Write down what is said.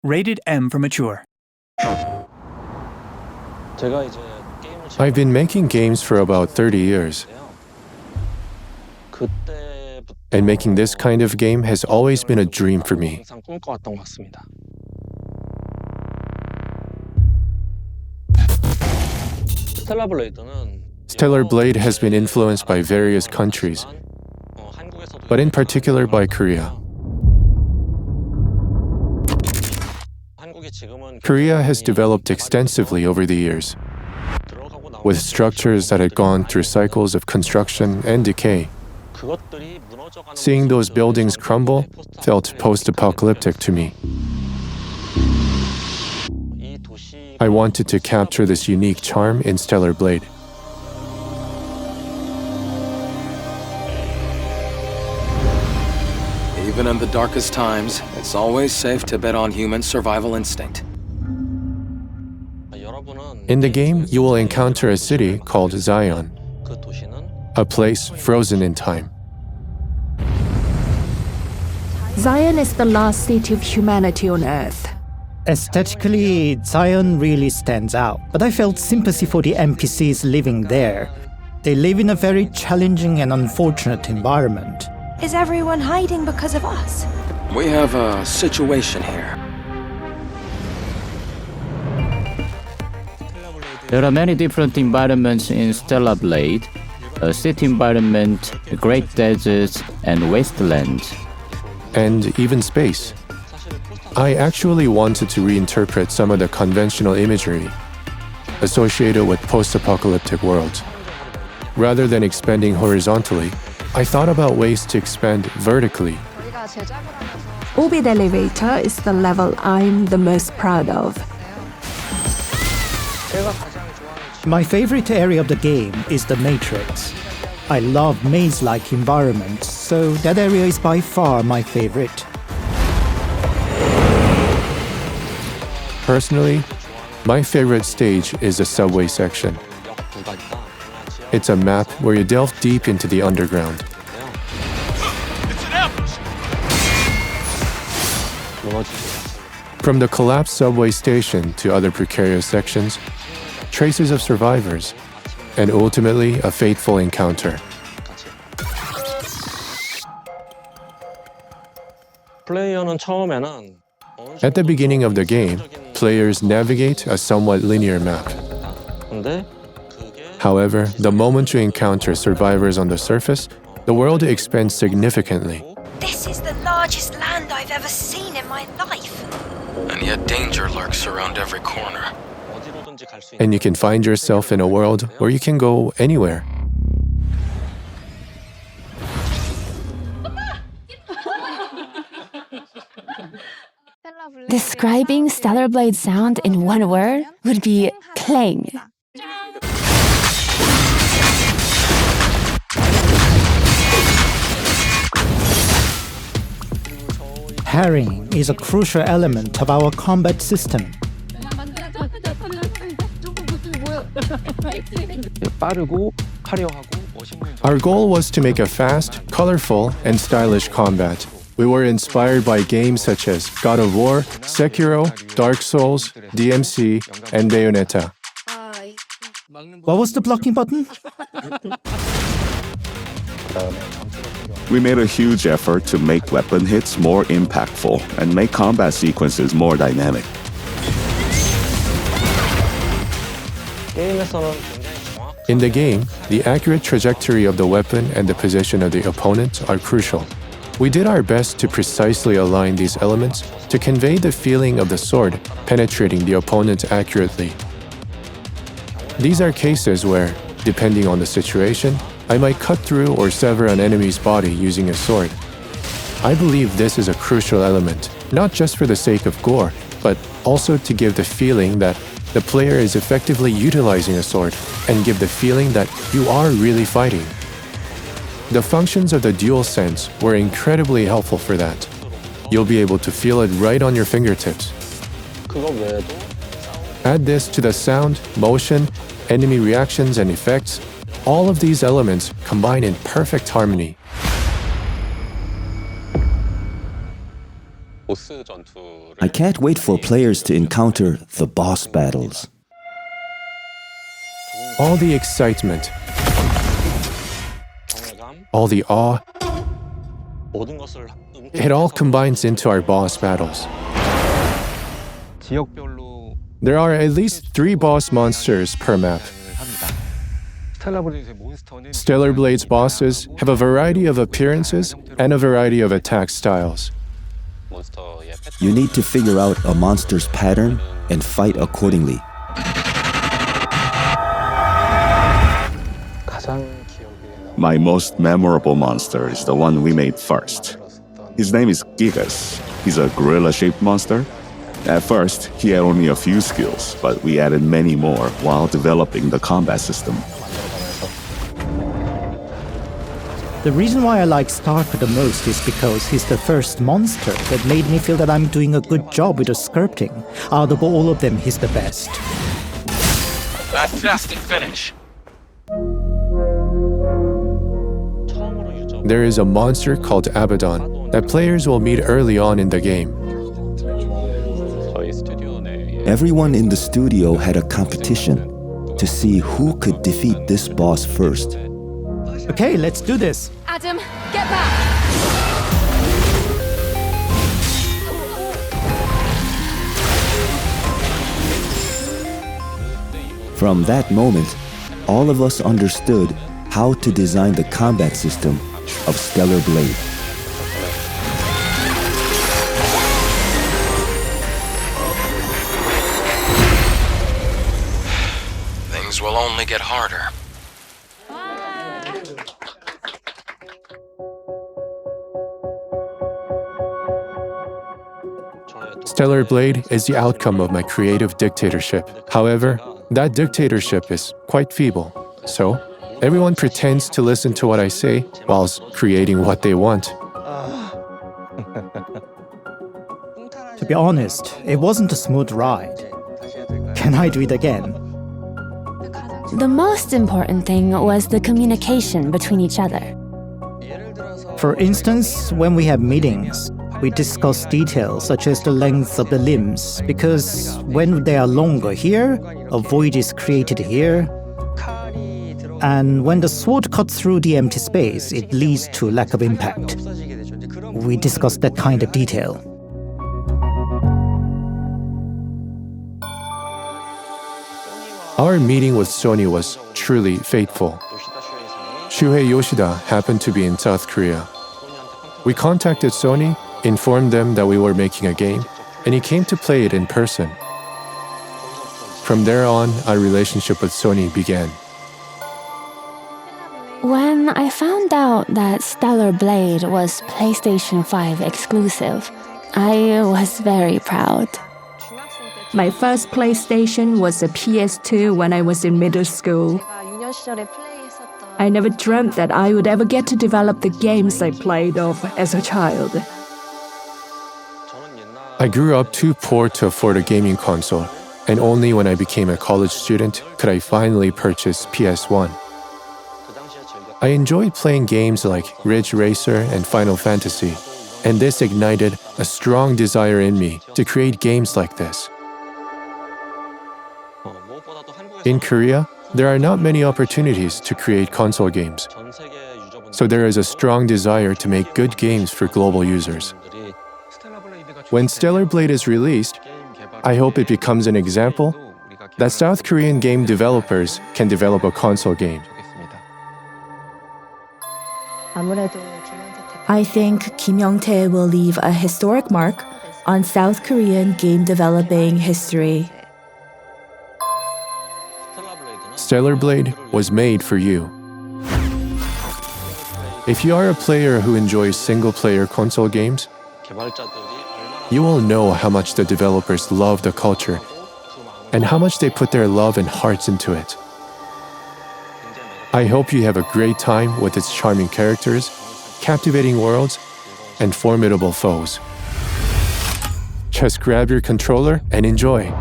Rated M for mature. 제가 이제 I've been making games for about 30 years, 그때부터 and making this kind of game has always been a dream for me. 항상 꿈꿔왔던 것 같습니다. 스텔라 블레이드는 Stellar Blade has been influenced by various countries, 한국에서도 but in particular by Korea. 한국이 지금은 Korea has developed extensively over the years, 들어가고 나오는 with structures that had gone through cycles of construction and decay. 그것들이 무너져가는 Seeing those 모습을 buildings 저는 crumble felt post-apocalyptic to me. 이 도시 I wanted to capture this unique charm in Stellar Blade. Even in the darkest times, it's always safe to bet on human survival instinct. 여러분은 In the game, you will encounter a city called Zion, 그 도시는 a place frozen in time. Zion is the last city of humanity on Earth. Aesthetically, Zion really stands out, but I felt sympathy for the NPCs living there. They live in a very challenging and unfortunate environment. Is everyone hiding because of us? We have a situation here. There are many different environments in Stellar Blade: a city environment, great deserts, and wastelands. And even space. I actually wanted to reinterpret some of the conventional imagery associated with post-apocalyptic worlds. Rather than expanding horizontally, I thought about ways to expand vertically. Orbit Elevator is the level I'm the most proud of. My favorite area of the game is the Matrix. I love maze-like environments, so that area is by far my favorite. Personally, my favorite stage is the subway section. It's a map where you delve deep into the underground. From the collapsed subway station to other precarious sections, traces of survivors, and ultimately a fateful encounter. 플레이어는 처음에는 At the beginning of the game, players navigate a somewhat linear map. 근데 그게 However, the moment you encounter survivors on the surface, the world expands significantly. This is the largest land I've ever seen in my life. And yet danger lurks around every corner. 어디로든지 갈 수 있는 And you can find yourself in a world where you can go anywhere. Describing Stellar Blade sound in one word would be clang. Parrying is a crucial element of our combat system. 빠르고 화려하고 멋있는 Our goal was to make a fast, colorful, and stylish combat. We were inspired by games such as God of War, Sekiro, Dark Souls, DMC, and Bayonetta. What was the blocking button? We made a huge effort to make weapon hits more impactful and make combat sequences more dynamic. 게임에서는 굉장히 정확 In the game, the accurate trajectory of the weapon and the position of the opponent are crucial. We did our best to precisely align these elements to convey the feeling of the sword penetrating the opponent accurately. These are cases where, depending on the situation, I might cut through or sever an enemy's body using a sword. I believe this is a crucial element, not just for the sake of gore, but also to give the feeling that the player is effectively utilizing a sword and give the feeling that you are really fighting. The functions of the DualSense were incredibly helpful for that. You'll be able to feel it right on your fingertips. 그거 외에도 Add this to the sound, motion, enemy reactions, and effects. All of these elements combine in perfect harmony. 보스 전투를 I can't wait for players to encounter the boss battles. All the excitement, 경외감, all the awe, 모든 것을 it all combines into our boss battles. 지역별로 There are at least 3 boss monsters per map. 합니다. 스텔라브레이드의 몬스터는 Stellar Blade's bosses have a variety of appearances and a variety of attack styles. 몬스터의 패턴 You need to figure out a monster's pattern and fight accordingly. 가장 기억에 My most memorable monster is the one we made first. His name is Gigas. He's a gorilla-shaped monster. At first, he had only a few skills, but we added many more while developing the combat system. The reason why I like Starker the most is because he's the first monster that made me feel that I'm doing a good job with the scripting. Out of all of them, he's the best. Fantastic finish. 처음으로 유저 There is a monster called Abaddon that players will meet early on in the game. 저희 스튜디오 내에 Everyone in the studio had a competition to see who could defeat this boss first. Okay, let's do this. Adam, get back! From that moment, all of us understood how to design the combat system of Stellar Blade. Things will only get harder. Stellar Blade is the outcome of my creative dictatorship. However, that dictatorship is quite feeble. So, everyone pretends to listen to what I say whilst creating what they want. To be honest, it wasn't a smooth ride. Can I do it again? The most important thing was the communication between each other. For instance, when we have meetings, we discuss details such as the length of the limbs, because when they are longer here, a void is created here. And when the sword cuts through the empty space, it leads to lack of impact. We discuss that kind of detail. Our meeting with Sony was truly fateful. Shuhei Yoshida happened to be in South Korea. We contacted Sony, informed them that we were making a game, and he came to play it in person. From there on, our relationship with Sony began. When I found out that Stellar Blade was PlayStation 5 exclusive, I was very proud. My first PlayStation was a PS2 when I was in middle school. I never dreamt that I would ever get to develop the games I played of as a child. I grew up too poor to afford a gaming console, and only when I became a college student could I finally purchase PS1. I enjoyed playing games like Ridge Racer and Final Fantasy, and this ignited a strong desire in me to create games like this. In Korea, there are not many opportunities to create console games, so there is a strong desire to make good games for global users. When Stellar Blade is released, I hope it becomes an example that South Korean game developers can develop a console game. I think Kim Young-tae will leave a historic mark on South Korean game developing history. Stellar Blade was made for you. If you are a player who enjoys single-player console games, you will know how much the developers love the culture and how much they put their love and hearts into it. I hope you have a great time with its charming characters, captivating worlds, and formidable foes. Just grab your controller and enjoy.